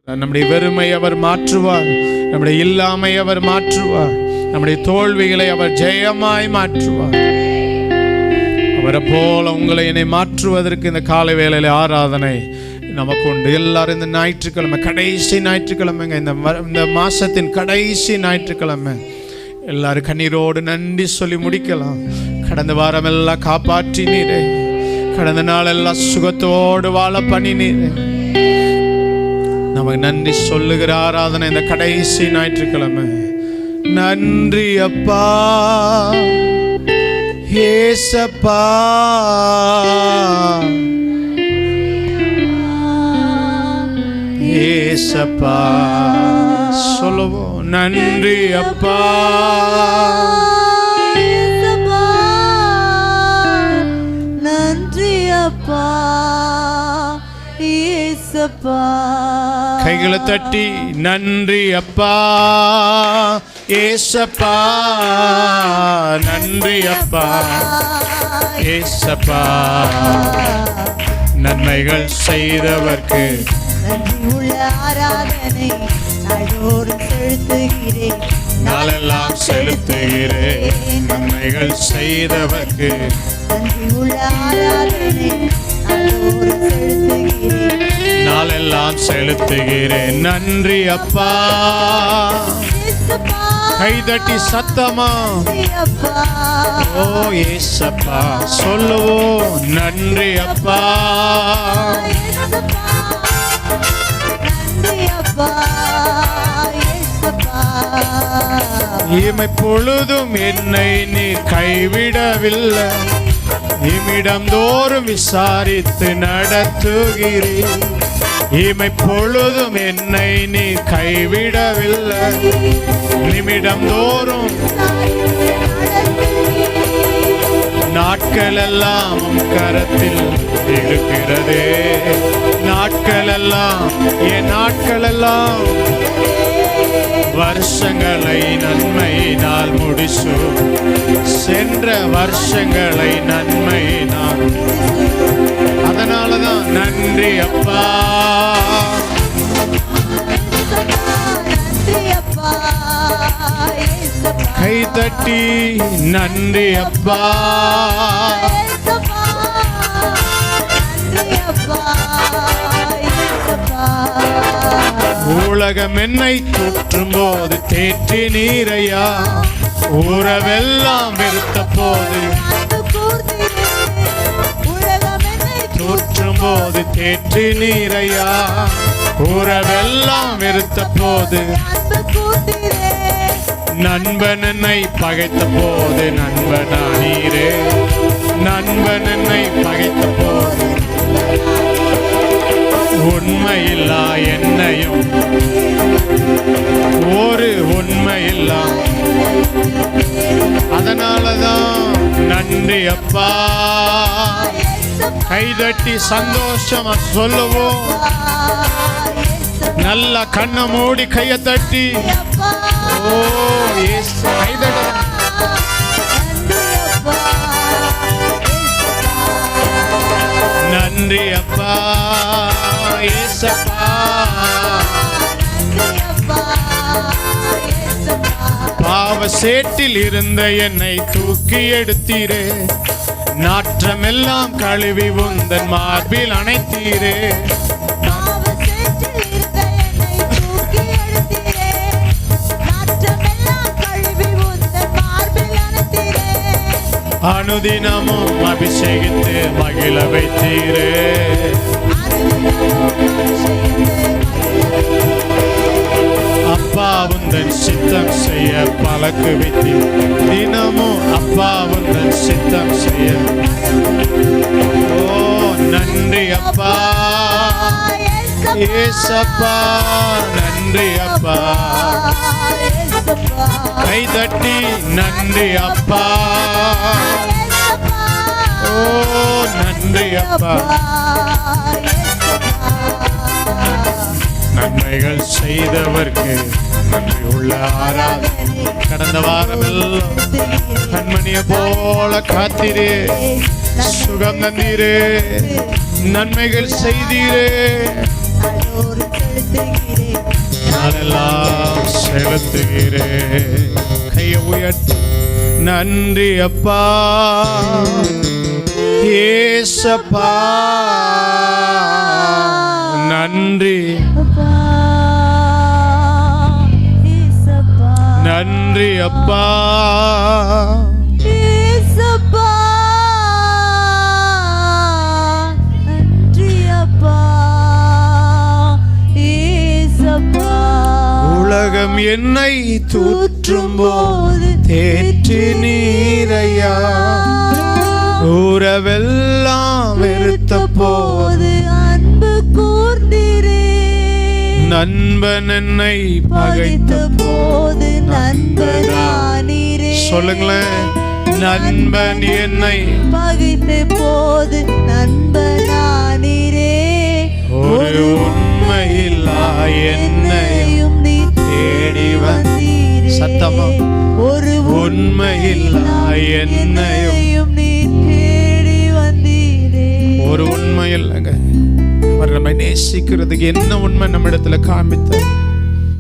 நம்முடைய வெறுமை அவர் மாற்றுவார், நம்முடைய இல்லாமை அவர் மாற்றுவார், நம்முடைய தோல்விகளை அவர் ஜெயமாய் மாற்றுவார். அவரை போல உங்களை என்னை மாற்றுவதற்கு இந்த காலை வேளையில ஆராதனை நமக்கு உண்டு. எல்லாரும் இந்த ஞாயிற்றுக்கிழமை, கடைசி ஞாயிற்றுக்கிழமைங்க, இந்த மாசத்தின் கடைசி ஞாயிற்றுக்கிழமை எல்லாரும் கண்ணீரோடு நன்றி சொல்லி முடிக்கலாம். கடந்த வாரம் எல்லாம் காப்பாற்றினீரே, கடந்த நாள் எல்லாம் சுகத்தோடு வாழ பண்ணினீரே. நமக்கு நன்றி சொல்லுகிற ஆராதனை இந்த கடைசி ஞாயிற்றுக்கிழமை. நன்றி அப்பா ஏசப்பா, ஏசப்பா சொல்லுவோம். நன்றி அப்பா, நன்றி அப்பா ஏசப்பா. கைகளை தட்டி நன்றி அப்பா ஏசப்பா, நன்றி அப்பா ஏசப்பா. நன்மைகள் செய்தவர்க்கு நன்றி உள்ள ஆராதனை நாடோறும் செலுத்துகிறேன், நாளெல்லாம் செலுத்துகிறேன். நன்மைகள் செய்தவர்க்கு நன்றி உள்ள ஆராதனை நாடோறும் செலுத்துகிறேன், நாளெல்லாம் செலுத்துகிறேன். நன்றி அப்பா. ஏசப்பா கைதட்டி சத்தமா அப்பா, ஓ ஏசப்பா சொல்லுவோம். நன்றி அப்பா, நன்றி அப்பா ஏசப்பா. இமை பொழுதும் என்னை நீ கைவிடவில்லை, இமிடம் தோறும் விசாரித்து நடத்துகிறீர். இமை பொழுதும் என்னை நீ கைவிடவில்லை, நிமிடம் தோறும் நாட்கள் எல்லாம் கரத்தில் இருக்கிறதே. நாட்கள் எல்லாம் என் நாட்கள் எல்லாம் வருஷங்களை நன்மையினால் முடிசு, சென்ற வருஷங்களை நன்மையினால். அதனாலதான் நன்றி அப்பா. கை தட்டி நன்றி அப்பா. உலகம் என்னை தூற்றும் போது தேற்றி நீரையா, உறவெல்லாம் வெறுத்த போது தூற்றும் போது தேற்றி நீரையா, உறவெல்லாம் வெறுத்த போது. நண்பன் என்னை பகைத்த போது நண்பனா நீரே, நண்பன் என்னை பகைத்த போது உண்மையில்லா என்னையும் ஒரு உண்மையில்லா. அதனாலதான் நன்றி அப்பா. கைதட்டி சந்தோஷமா சொல்லுவோம். நல்ல கண்ணை மூடி கையை தட்டி ஓ ஏசு கைதட்ட. நன்றி அப்பா ஏசப்பா. பாவ சேற்றில் இருந்த என்னை தூக்கி எடுத்தீரே, நாற்றமெல்லாம் கழுவி உந்தன் மார்பில் அணைத்தீரே. அனுதினமும் அபிஷேகித்து மகிழ வைத்தீரே. அப்பா உந்தன் சித்தம் செய்ய பழக்கு வைத்தீர். தினமும் அப்பா உந்தன் சித்தம் செய்ய. ஓ நன்றி அப்பா ஏசப்பா, நன்றி அப்பா. கை தட்டி நன்றி அப்பா. ஓ நன்றி அப்பா. நன்மைகள் செய்தவர்க்கு நன்றி உள்ள ஆராதனை. கடந்த வாரம் எல்லாம் கண்மணியை போல காத்தீரே, சுகம் தந்தீரே, நன்மைகள் செய்தீரே. செலுத்துகிறேன் நாளெல்லாம் செலுத்துகிறேன். கையை உயர்த்தி நன்றி அப்பா ஏசப்பா நன்றி அப்பா ஏசப்பா நன்றி அப்பா ஏசப்பா நன்றி அப்பா ஏசப்பா உலகம் என்னை தூற்றும் போது தேற்றி நீரையா உறவெல்லாம் வெறுத்த போது அன்பு கூர்ந்திரே நண்பன் என்னை பகைத்த போது நண்பனானீரே சொல்லுங்களேன். நண்பன் என்னை பகைத்த போது நண்பனானீரே ஒரு உண்மையில்லா என்னையும் நீ தேடி வந்தீரே சத்தமா ஒரு உண்மையில்லா என்னையும் நீ தேடி வந்தீரே ஒரு உண்மை இல்லைங்க. அவர் நம்மை நேசிக்கிறதுக்கு என்ன உண்மை நம்ம இடத்துல காமித்தார்.